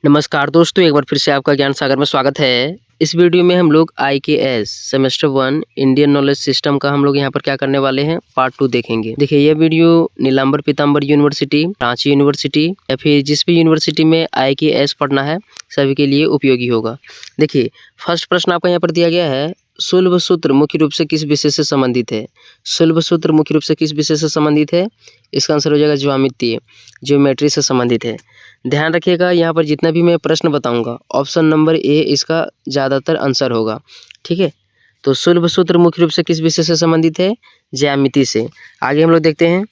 नमस्कार दोस्तों, एक बार फिर से आपका ज्ञान सागर में स्वागत है। इस वीडियो में हम लोग IKS semester 1 Indian knowledge system का हम लोग यहाँ पर क्या करने वाले हैं, पार्ट 2 देखेंगे। देखिए, यह वीडियो नीलांबर पीताम्बर यूनिवर्सिटी, रांची यूनिवर्सिटी या फिर जिस भी यूनिवर्सिटी में IKS पढ़ना है सभी के लिए उपयोगी होगा। देखिए, फर्स्ट प्रश्न आपका यहाँ पर दिया गया है, शुल्ब सूत्र मुख्य रूप से किस विषय से संबंधित है? शुल्ब सूत्र मुख्य रूप से किस विषय से संबंधित है? इसका आंसर हो जाएगा ज्यामितीय, ज्योमेट्री से संबंधित है। ध्यान रखिएगा, यहाँ पर जितना भी मैं प्रश्न बताऊंगा ऑप्शन नंबर ए इसका ज़्यादातर आंसर होगा। ठीक है, तो शुल्ब सूत्र मुख्य रूप से किस विषय से संबंधित है? ज्यामिति से। आगे हम लोग देखते हैं।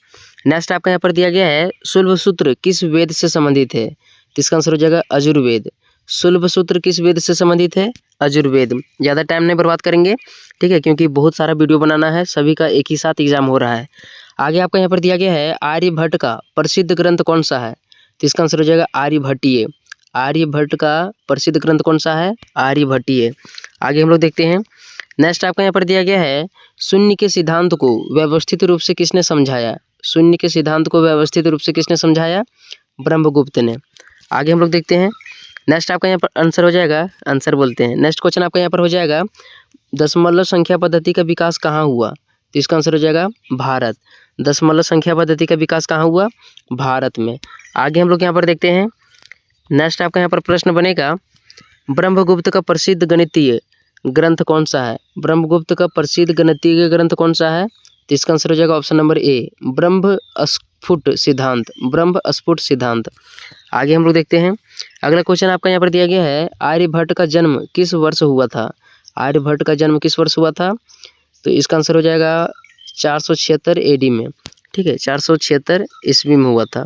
नेक्स्ट आपका यहाँ पर दिया गया है, शुल्ब सूत्र किस वेद से संबंधित है? तो इसका आंसर हो जाएगा अजुर्वेद। शुल्ब सूत्र किस वेद से संबंधित है? अजुर्वेद। ज़्यादा टाइम नहीं बर्बाद करेंगे, ठीक है, क्योंकि बहुत सारा वीडियो बनाना है, सभी का एक ही साथ एग्जाम हो रहा है। आगे आपका यहाँ पर दिया गया है, आर्यभट्ट का प्रसिद्ध ग्रंथ कौन सा है? तो इसका आंसर हो जाएगा आर्यभट्टीय। आर्यभट्ट का प्रसिद्ध ग्रंथ कौन सा है? आर्यभट्टीय। आगे हम लोग देखते हैं। नेक्स्ट आपका यहाँ पर दिया गया है, शून्य के सिद्धांत को व्यवस्थित रूप से किसने समझाया? शून्य के सिद्धांत को व्यवस्थित रूप से किसने समझाया? ब्रह्मगुप्त ने। आगे हम लोग देखते हैं। नेक्स्ट आपका यहाँ पर आंसर हो जाएगा, आंसर बोलते हैं, नेक्स्ट क्वेश्चन आपका यहाँ पर हो जाएगा, दशमलव संख्या पद्धति का विकास कहाँ हुआ? तो इसका आंसर हो जाएगा भारत। दशमलव संख्या पद्धति का विकास कहाँ हुआ? भारत में। आगे हम लोग यहाँ पर देखते हैं। नेक्स्ट आपका यहाँ पर प्रश्न बनेगा, ब्रह्मगुप्त का प्रसिद्ध गणितीय ग्रंथ कौन सा है? ब्रह्मगुप्त का प्रसिद्ध गणितीय ग्रंथ कौन सा है? तो इसका आंसर हो जाएगा ऑप्शन नंबर ए, ब्रह्म स्फुट सिद्धांत। ब्रह्म स्फुट सिद्धांत। आगे हम लोग देखते हैं। अगला क्वेश्चन आपका यहाँ पर दिया गया है, आर्यभट्ट का जन्म किस वर्ष हुआ था? आर्यभट्ट का जन्म किस वर्ष हुआ था? तो इसका आंसर हो जाएगा 476 AD में। ठीक है, 476 ईस्वी में हुआ था।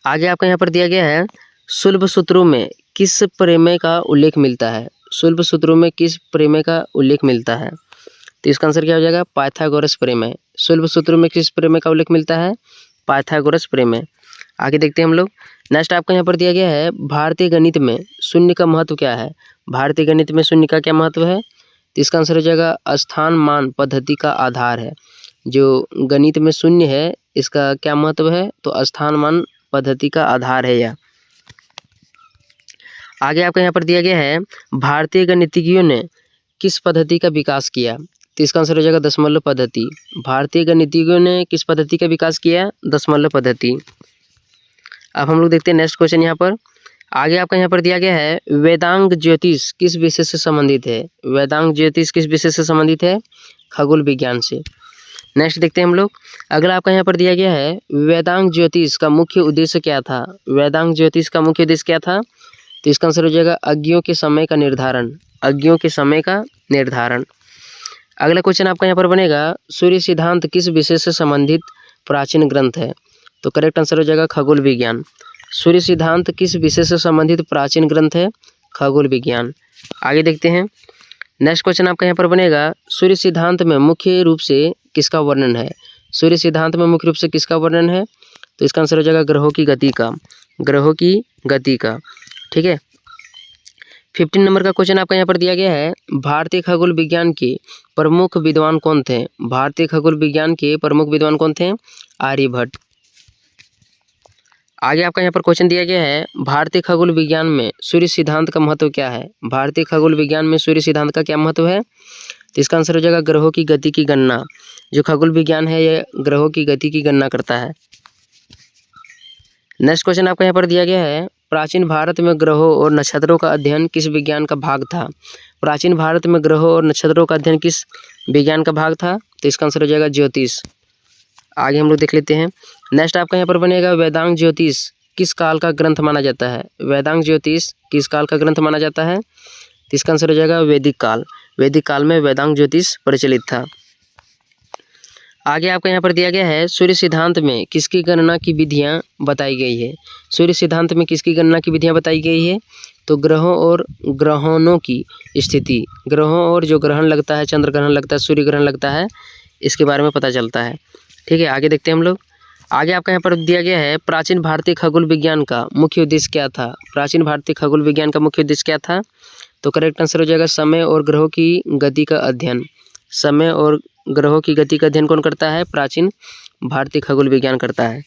आगे आपका यहाँ पर दिया गया है, शुल्ब सूत्रों में किस प्रमेय का उल्लेख मिलता है? शुल्ब सूत्रों में किस प्रमेय का उल्लेख मिलता है? तो इसका आंसर क्या हो जाएगा? पाइथागोरस प्रमेय। शुल्ब सूत्रों में किस प्रमेय का उल्लेख मिलता है? पाइथागोरस प्रमेय। आगे देखते हैं हम लोग। नेक्स्ट आपका यहाँ पर दिया गया है, भारतीय गणित में शून्य का महत्व क्या है? भारतीय गणित में शून्य का क्या महत्व है? तो इसका आंसर हो जाएगा स्थान मान पद्धति का आधार है। जो गणित में शून्य है इसका क्या महत्व है? तो स्थान मान पद्धति का आधार है यह। आगे आपका यहाँ पर दिया गया है, भारतीय गणितज्ञों ने किस पद्धति का विकास किया? तो इसका आंसर हो जाएगा दशमलव पद्धति। भारतीय गणितज्ञों ने किस पद्धति का विकास किया? दशमलव पद्धति। अब हम लोग देखते हैं नेक्स्ट क्वेश्चन यहाँ पर। आगे आपका यहाँ पर दिया गया है, वेदांग ज्योतिष किस विषय से संबंधित है? वेदांग ज्योतिष किस विषय से संबंधित है? खगोल विज्ञान से। नेक्स्ट देखते हैं हम लोग। अगला आपका यहाँ पर दिया गया है, वेदांग ज्योतिष का मुख्य उद्देश्य क्या था? वेदांग ज्योतिष का मुख्य उद्देश्य क्या था? तो इसका आंसर हो जाएगा अज्ञों के समय का निर्धारण। अज्ञों के समय का निर्धारण। अगला क्वेश्चन आपका यहाँ पर बनेगा, सूर्य सिद्धांत किस विषय से संबंधित प्राचीन ग्रंथ है? तो करेक्ट आंसर हो जाएगा खगोल विज्ञान। सूर्य सिद्धांत किस विषय से संबंधित प्राचीन ग्रंथ है? खगोल विज्ञान। आगे देखते हैं। नेक्स्ट क्वेश्चन आपका यहाँ पर बनेगा, सूर्य सिद्धांत में मुख्य रूप से किसका वर्णन है? सूर्य सिद्धांत में मुख्य रूप से किसका वर्णन है? तो इसका आंसर हो जाएगा ग्रहों की गति का। ग्रहों की गति का। ठीक है, 15 नंबर का क्वेश्चन आपका यहाँ पर दिया गया है, भारतीय खगोल विज्ञान के प्रमुख विद्वान कौन थे? भारतीय खगोल विज्ञान के प्रमुख विद्वान कौन थे? आर्यभट्ट। आगे आपका यहाँ पर क्वेश्चन दिया गया है, भारतीय खगोल विज्ञान में सूर्य सिद्धांत का महत्व क्या है? भारतीय खगोल विज्ञान में सूर्य सिद्धांत का क्या महत्व है? तो इसका आंसर हो जाएगा ग्रहों की गति की गणना। जो खगोल विज्ञान है यह ग्रहों की गति की गणना करता है। नेक्स्ट क्वेश्चन आपका यहाँ पर दिया गया है, प्राचीन भारत में ग्रहों और नक्षत्रों का अध्ययन किस विज्ञान का भाग था? प्राचीन भारत में ग्रहों और नक्षत्रों का अध्ययन किस विज्ञान का भाग था? तो इसका आंसर हो जाएगा ज्योतिष। आगे हम लोग देख लेते हैं। नेक्स्ट आपका यहाँ पर बनेगा, वेदांग ज्योतिष किस काल का ग्रंथ माना जाता है? वेदांग ज्योतिष किस काल का ग्रंथ माना जाता है? तो इसका आंसर हो जाएगा वैदिक काल। वैदिक काल में वेदांग ज्योतिष प्रचलित था। आगे आपका यहाँ पर दिया गया है, सूर्य सिद्धांत में किसकी गणना की विधियाँ बताई गई है? सूर्य सिद्धांत में किसकी गणना की विधियाँ बताई गई है? तो ग्रहों और ग्रहणों की स्थिति, ग्रहों और जो ग्रहण लगता है, चंद्र ग्रहण लगता है, सूर्य ग्रहण लगता है, इसके बारे में पता चलता है। ठीक है, आगे देखते हैं हम लोग। आगे आपका यहाँ पर दिया गया है, प्राचीन भारतीय खगोल विज्ञान का मुख्य उद्देश्य क्या था? प्राचीन भारतीय खगोल विज्ञान का मुख्य उद्देश्य क्या था? तो करेक्ट आंसर हो जाएगा समय और ग्रहों की गति का अध्ययन। समय और ग्रहों की गति का अध्ययन कौन करता है? प्राचीन भारतीय खगोल विज्ञान करता है।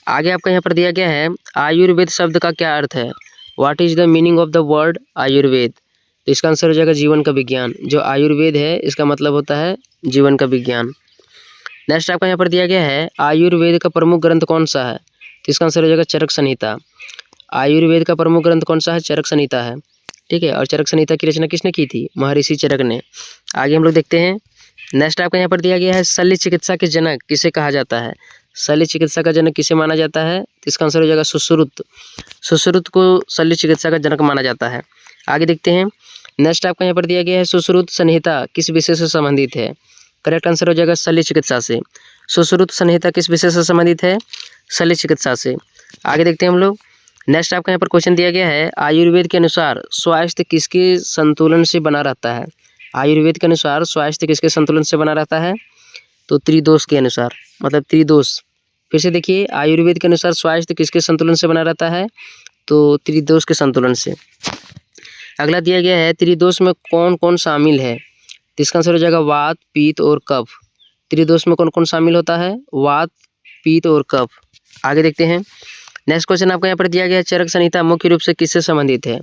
आगे आपका यहाँ पर दिया गया है आयुर्वेद शब्द का क्या अर्थ है। What is the meaning of the word Ayurveda. तो इसका आंसर हो जाएगा जीवन का विज्ञान। जो आयुर्वेद है इसका मतलब होता है जीवन का विज्ञान। नेक्स्ट आपका यहाँ पर दिया गया है आयुर्वेद का प्रमुख ग्रंथ कौन सा है। तो इसका आंसर हो जाएगा चरक संहिता। आयुर्वेद का प्रमुख ग्रंथ कौन सा है, चरक संहिता है। ठीक है, और चरक संहिता की रचना किसने की थी, महर्षि चरक ने। आगे हम लोग देखते हैं। नेक्स्ट आपका यहाँ पर दिया गया है शल्य चिकित्सा के जनक किसे कहा जाता है। शल्य चिकित्सा का जनक किसे माना जाता है, तो इसका आंसर हो जाएगा सुश्रुत। सुश्रुत को शल्य चिकित्सा का जनक माना जाता है। आगे देखते हैं। नेक्स्ट आपका यहाँ पर दिया गया है सुश्रुत संहिता किस विषय से संबंधित है। करेक्ट आंसर हो जाएगा शल्य चिकित्सा से। सुश्रुत संहिता किस विषय से संबंधित है, शल्य चिकित्सा से। आगे देखते हैं हम लोग। नेक्स्ट आपका यहाँ पर क्वेश्चन दिया गया है आयुर्वेद के अनुसार स्वास्थ्य किसके संतुलन से बना रहता है। आयुर्वेद के अनुसार स्वास्थ्य किसके संतुलन से बना रहता है, तो त्रिदोष के अनुसार, मतलब त्रिदोष। फिर से देखिए, आयुर्वेद के अनुसार स्वास्थ्य किसके संतुलन से बना रहता है, तो त्रिदोष के संतुलन से। अगला दिया गया है त्रिदोष में कौन कौन शामिल है। तो इसका आंसर हो जाएगा वात, पित्त और कफ। त्रिदोष में कौन कौन शामिल होता है, वात, पित्त और कफ। आगे देखते हैं। नेक्स्ट क्वेश्चन आपको यहाँ पर दिया गया है चरक संहिता मुख्य रूप से किससे संबंधित है।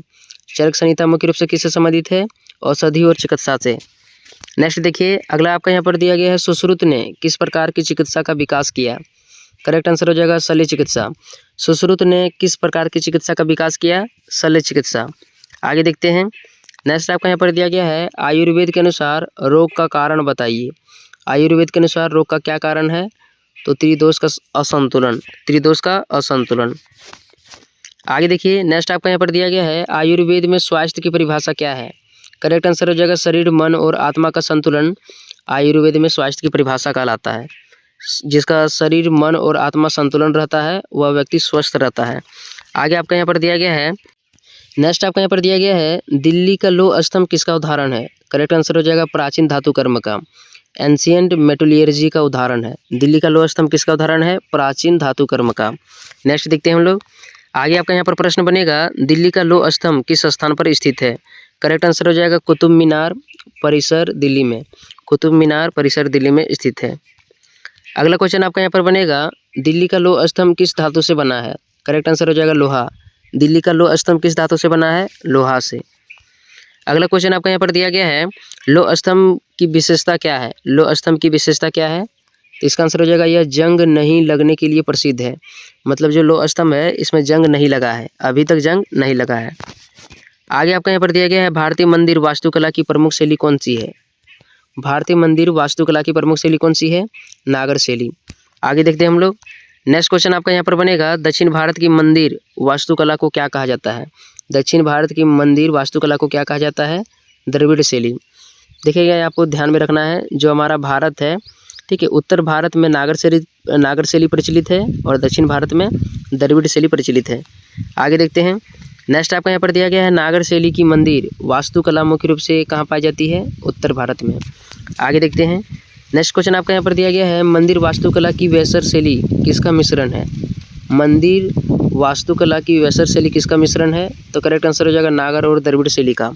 चरक संहिता मुख्य रूप से किससे संबंधित है, औषधि और चिकित्सा से। नेक्स्ट देखिए, अगला आपका यहाँ पर दिया गया है सुश्रुत ने किस प्रकार की चिकित्सा का विकास किया। करेक्ट आंसर हो जाएगा शल्य चिकित्सा। सुश्रुत ने किस प्रकार की चिकित्सा का विकास किया, शल्य चिकित्सा। आगे देखते हैं। नेक्स्ट आपका यहाँ पर दिया गया है आयुर्वेद के अनुसार रोग का कारण बताइए। आयुर्वेद के अनुसार रोग का क्या कारण है, तो त्रिदोष का असंतुलन, त्रिदोष का असंतुलन। आगे देखिए। नेक्स्ट आपका यहाँ पर दिया गया है आयुर्वेद में स्वास्थ्य की परिभाषा क्या है। करेक्ट आंसर हो जाएगा शरीर, मन और आत्मा का संतुलन आयुर्वेद में स्वास्थ्य की परिभाषा कहलाता है। जिसका शरीर, मन और आत्मा संतुलन रहता है वह व्यक्ति स्वस्थ रहता है। आगे आपका यहाँ पर दिया गया है। नेक्स्ट आपका यहाँ पर दिया गया है दिल्ली का लौह स्तंभ किसका उदाहरण है। करेक्ट आंसर हो जाएगा प्राचीन धातु कर्म का, एंशिएंट मेटलर्जी का उदाहरण है। दिल्ली का लौह स्तंभ किसका उदाहरण है, प्राचीन धातु कर्म का। नेक्स्ट देखते हैं हम लोग। आगे आपका यहाँ पर प्रश्न बनेगा दिल्ली का लौह स्तंभ किस स्थान पर स्थित है। करेक्ट आंसर हो जाएगा कुतुब मीनार परिसर दिल्ली में। कुतुब मीनार परिसर दिल्ली में स्थित है। अगला क्वेश्चन आपका यहाँ पर बनेगा दिल्ली का लौह स्तंभ किस धातु से बना है। करेक्ट आंसर हो जाएगा लोहा। दिल्ली का लौह स्तंभ किस धातु से बना है, लोहा से। अगला क्वेश्चन आपका यहाँ पर दिया गया है लौह स्तंभ की विशेषता क्या है। लौह स्तंभ की विशेषता क्या है, तो इसका आंसर हो जाएगा यह जंग नहीं लगने के लिए प्रसिद्ध है। मतलब जो लौह स्तंभ है इसमें जंग नहीं लगा है, अभी तक जंग नहीं लगा है। आगे आपका यहाँ पर दिया गया है भारतीय मंदिर वास्तुकला की प्रमुख शैली कौन सी है। भारतीय मंदिर वास्तुकला की प्रमुख शैली कौन सी है, नागर शैली। आगे देखते हैं हम लोग। नेक्स्ट क्वेश्चन आपका यहाँ पर बनेगा दक्षिण भारत की मंदिर वास्तुकला को क्या कहा जाता है। दक्षिण भारत की मंदिर वास्तुकला को क्या कहा जाता है, द्रविड़ शैली। देखिएगा, आपको ध्यान में रखना है जो हमारा भारत है, ठीक है, उत्तर भारत में नागर शैली प्रचलित है और दक्षिण भारत में द्रविड़ शैली प्रचलित है। आगे देखते हैं। नेक्स्ट आपका यहाँ पर दिया गया है नागर शैली की मंदिर वास्तुकला मुख्य रूप से कहाँ पाई जाती है, उत्तर भारत में। आगे देखते हैं। नेक्स्ट क्वेश्चन आपका यहाँ पर दिया गया है मंदिर वास्तुकला की वेसर शैली किसका मिश्रण है। मंदिर वास्तुकला की वेसर शैली किसका मिश्रण है, तो करेक्ट आंसर हो जाएगा नागर और द्रविड़ शैली का।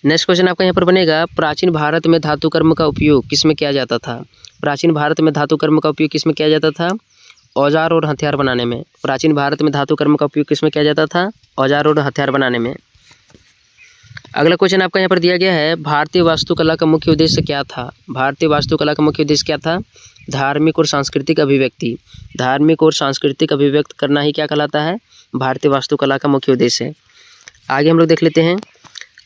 नेक्स्ट क्वेश्चन आपका यहाँ पर बनेगा प्राचीन भारत में धातु कर्म का उपयोग किसमें किया जाता था। प्राचीन भारत में धातु कर्म का उपयोग किसमें किया जाता था, औजार और हथियार बनाने में। प्राचीन भारत में धातु कर्म का उपयोग किसमें किया जाता था, औजार और हथियार बनाने में। अगला क्वेश्चन आपका यहाँ पर दिया गया है भारतीय वास्तुकला का मुख्य उद्देश्य क्या था। भारतीय वास्तुकला का मुख्य उद्देश्य क्या था, धार्मिक और सांस्कृतिक अभिव्यक्ति। धार्मिक और सांस्कृतिक अभिव्यक्त करना ही क्या कहलाता है, भारतीय वास्तुकला का मुख्य उद्देश्य है। आगे हम लोग देख लेते हैं।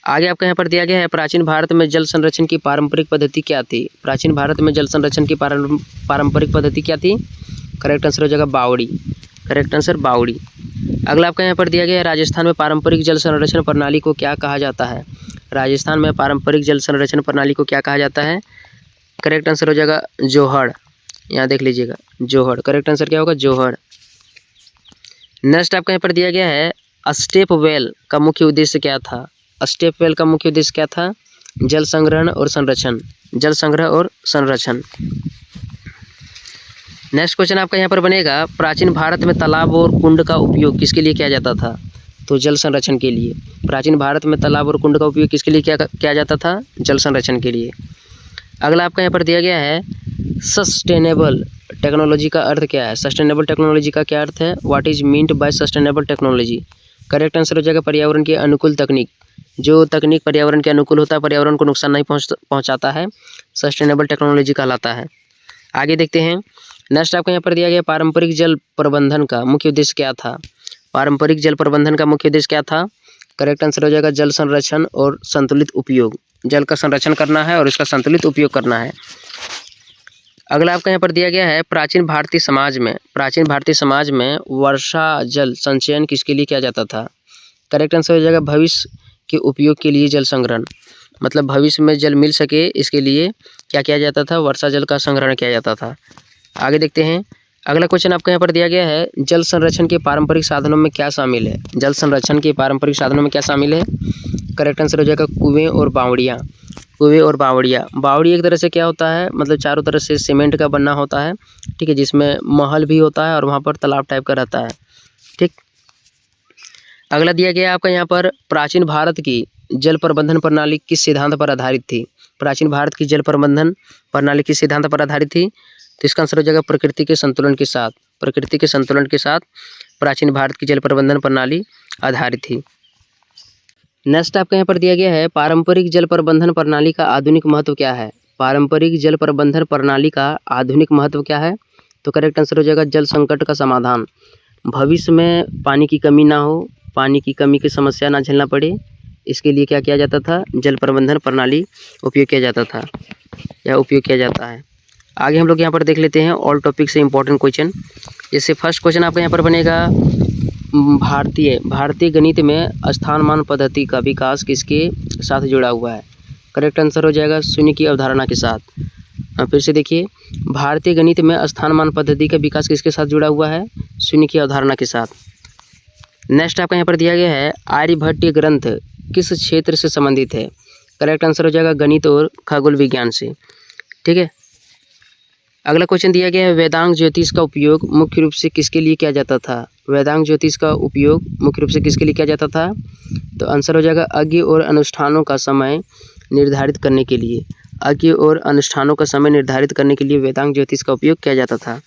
आगे आपका यहाँ पर दिया गया है प्राचीन भारत में जल संरक्षण की पारंपरिक पद्धति क्या थी। प्राचीन भारत में जल संरक्षण की पारंपरिक पद्धति क्या थी, करेक्ट आंसर हो जाएगा बावड़ी। करेक्ट आंसर बावड़ी। अगला आपका यहाँ पर दिया गया है राजस्थान में पारंपरिक जल संरक्षण प्रणाली को क्या कहा जाता है। राजस्थान में पारंपरिक जल संरक्षण प्रणाली को क्या कहा जाता है, करेक्ट आंसर हो जाएगा जोहड़। यहाँ देख लीजिएगा जोहड़, करेक्ट आंसर क्या होगा, जोहड़। नेक्स्ट आपका यहाँ पर दिया गया है स्टेप वेल का मुख्य उद्देश्य क्या था। स्टेप वेल का मुख्य उद्देश्य क्या था, जल संग्रहण और संरक्षण, जल संग्रह और संरक्षण। नेक्स्ट क्वेश्चन आपका यहाँ पर बनेगा प्राचीन भारत में तालाब और कुंड का उपयोग किसके लिए किया जाता था, तो जल संरक्षण के लिए। प्राचीन भारत में तालाब और कुंड का उपयोग किसके लिए किया जाता था, जल संरक्षण के लिए। अगला आपका यहाँ पर दिया गया है सस्टेनेबल टेक्नोलॉजी का अर्थ क्या है? सस्टेनेबल टेक्नोलॉजी का क्या अर्थ है? What is meant by sustainable technology? Correct answer हो जाएगा पर्यावरण के अनुकूल तकनीक। जो तकनीक पर्यावरण के अनुकूल होता है, पर्यावरण को नुकसान नहीं पहुंचाता है, सस्टेनेबल टेक्नोलॉजी कहलाता है। आगे देखते हैं। नेक्स्ट आपको यहाँ पर दिया गया पारंपरिक जल प्रबंधन का मुख्य उद्देश्य क्या था? पारंपरिक जल प्रबंधन का मुख्य उद्देश्य क्या था? करेक्ट आंसर हो जाएगा जल संरक्षण और संतुलित उपयोग। जल का संरक्षण करना है और इसका संतुलित उपयोग करना है। अगला आपका यहाँ पर दिया गया है प्राचीन भारतीय समाज में वर्षा जल संचयन किसके लिए किया जाता था? करेक्ट आंसर हो जाएगा भविष्य के उपयोग के लिए जल संग्रहण। मतलब भविष्य में जल मिल सके इसके लिए क्या किया जाता था? वर्षा जल का संग्रहण किया जाता था। आगे देखते हैं। अगला क्वेश्चन आपको यहाँ पर दिया गया है जल संरक्षण के पारंपरिक साधनों में क्या शामिल है? जल संरक्षण के पारंपरिक साधनों में क्या शामिल है? करेक्ट आंसर हो जाएगा कुएं और बावड़ियाँ। कुएं और बावड़ियाँ। बावड़ी एक तरह से क्या होता है? मतलब चारों तरफ से सीमेंट का बनना होता है, ठीक है, जिसमें महल भी होता है और वहाँ पर तालाब टाइप का रहता है, ठीक। अगला दिया गया आपका यहाँ पर प्राचीन भारत की जल प्रबंधन प्रणाली किस सिद्धांत पर आधारित थी? प्राचीन भारत की जल प्रबंधन प्रणाली किस सिद्धांत पर आधारित थी? तो इसका आंसर हो जाएगा प्रकृति के संतुलन के साथ। प्रकृति के संतुलन के साथ प्राचीन भारत की जल प्रबंधन प्रणाली आधारित थी। नेक्स्ट आपका यहाँ पर दिया गया है पारंपरिक जल प्रबंधन प्रणाली का आधुनिक महत्व क्या है? पारंपरिक जल प्रबंधन प्रणाली का आधुनिक महत्व क्या है? तो करेक्ट आंसर हो जाएगा जल संकट का समाधान। भविष्य में पानी की कमी ना हो, पानी की कमी की समस्या ना झेलना पड़े, इसके लिए क्या किया जाता था? जल प्रबंधन प्रणाली उपयोग किया जाता था या उपयोग किया जाता है। आगे हम लोग यहाँ पर देख लेते हैं ऑल टॉपिक से इम्पोर्टेंट क्वेश्चन। जैसे फर्स्ट क्वेश्चन आपका यहाँ पर बनेगा भारतीय गणित में स्थानमान पद्धति का विकास किसके साथ जुड़ा हुआ है? करेक्ट आंसर हो जाएगा शून्य की अवधारणा के साथ। फिर से देखिए, भारतीय गणित में स्थानमान पद्धति का विकास किसके साथ जुड़ा हुआ है? शून्य की अवधारणा के साथ। नेक्स्ट आपका यहाँ पर दिया गया है आर्यभट्ट ग्रंथ किस क्षेत्र से संबंधित है? करेक्ट आंसर हो जाएगा गणित और खगोल विज्ञान से, ठीक है। अगला क्वेश्चन दिया गया है वेदांग ज्योतिष का उपयोग मुख्य रूप से किसके लिए किया जाता था? वेदांग ज्योतिष का उपयोग मुख्य रूप से किसके लिए किया जाता था? तो आंसर हो जाएगा अज्ञ और अनुष्ठानों का समय निर्धारित करने के लिए। अज्ञ और अनुष्ठानों का समय निर्धारित करने के लिए वेदांग ज्योतिष का उपयोग किया जाता था।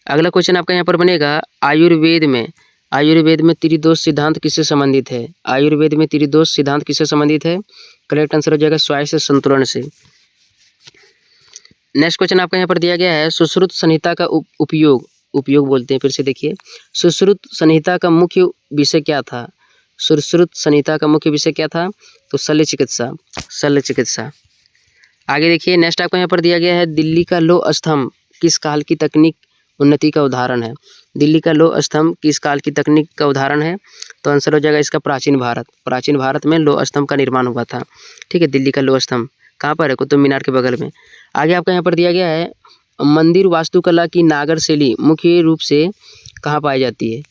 अगला क्वेश्चन आपका यहाँ पर बनेगा आयुर्वेद में त्रिदोष सिद्धांत किससे संबंधित है? आयुर्वेद में त्रिदोष सिद्धांत किससे संबंधित है? करेक्ट आंसर हो जाएगा स्वास्थ्य संतुलन से। नेक्स्ट क्वेश्चन आपका यहाँ पर दिया गया है सुश्रुत संहिता का उपयोग बोलते हैं। फिर से देखिए, सुश्रुत संहिता का मुख्य विषय क्या था? सुश्रुत संहिता का मुख्य विषय क्या था? तो शल्य चिकित्सा। आगे देखिए, नेक्स्ट आपका यहाँ पर दिया गया है दिल्ली का लौह स्तंभ किस काल की तकनीक उन्नति का उदाहरण है? दिल्ली का लौह स्तंभ किस काल की तकनीक का उदाहरण है? तो आंसर हो जाएगा इसका प्राचीन भारत में लौह स्तंभ का निर्माण हुआ था, ठीक है। दिल्ली का लौह स्तंभ कहाँ पर है? कुतुब मीनार के बगल में। आगे आपका यहाँ पर दिया गया है मंदिर वास्तुकला की नागर शैली मुख्य रूप से कहाँ पाई जाती है?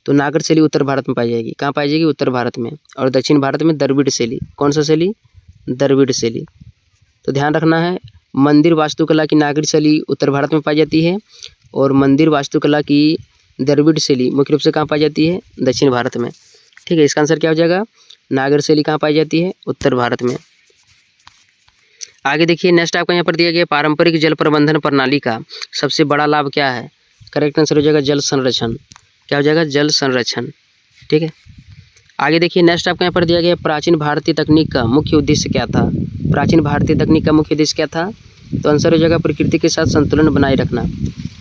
तो नागर शैली उत्तर भारत में पाई जाएगी। कहाँ पाई जाएगी? उत्तर भारत में। और दक्षिण भारत में द्रविड़ शैली। कौन सा शैली? द्रविड़ शैली। तो ध्यान रखना है, मंदिर वास्तुकला की नागर शैली उत्तर भारत में पाई जाती है और मंदिर वास्तुकला की द्रविड़ शैली मुख्य रूप से कहाँ पाई जाती है? दक्षिण भारत में, ठीक है। इसका आंसर क्या हो जाएगा? नागर शैली कहाँ पाई जाती है? उत्तर भारत में। आगे देखिए, नेक्स्ट आपका यहाँ पर दिया गया पारंपरिक जल प्रबंधन प्रणाली का सबसे बड़ा लाभ क्या है? करेक्ट आंसर हो जाएगा जल संरक्षण। क्या हो जाएगा? जल संरक्षण, ठीक है। आगे देखिए, नेक्स्ट आपका यहाँ पर दिया गया प्राचीन भारतीय तकनीक का मुख्य उद्देश्य क्या था? प्राचीन भारतीय तकनीक का मुख्य उद्देश्य क्या था? तो आंसर हो जाएगा प्रकृति के साथ संतुलन बनाए रखना।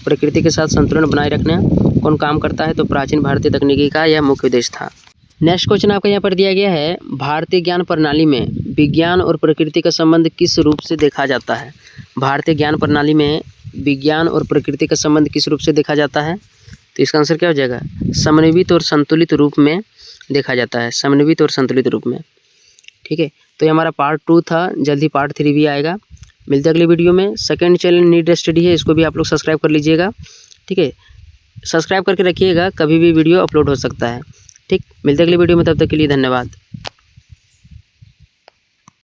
प्रकृति के साथ संतुलन बनाए रखना कौन काम करता है? तो प्राचीन भारतीय तकनीकी का यह मुख्य उद्देश्य था। नेक्स्ट क्वेश्चन आपका यहाँ पर दिया गया है भारतीय ज्ञान प्रणाली में विज्ञान और प्रकृति का संबंध किस रूप से देखा जाता है? भारतीय ज्ञान प्रणाली में विज्ञान और प्रकृति का संबंध किस रूप से देखा जाता है? तो इसका आंसर क्या हो जाएगा? समन्वित और संतुलित रूप में देखा जाता है। समन्वित और संतुलित रूप में, ठीक है। तो ये हमारा पार्ट 2 था, जल्दी पार्ट 3 भी आएगा। मिलते हैं अगले वीडियो में। सेकंड चैनल नीड स्टडी है, इसको भी आप लोग सब्सक्राइब कर लीजिएगा, ठीक है। सब्सक्राइब करके रखिएगा, कभी भी वीडियो अपलोड हो सकता है, ठीक। मिलते हैं अगले वीडियो में, तब तक के लिए धन्यवाद।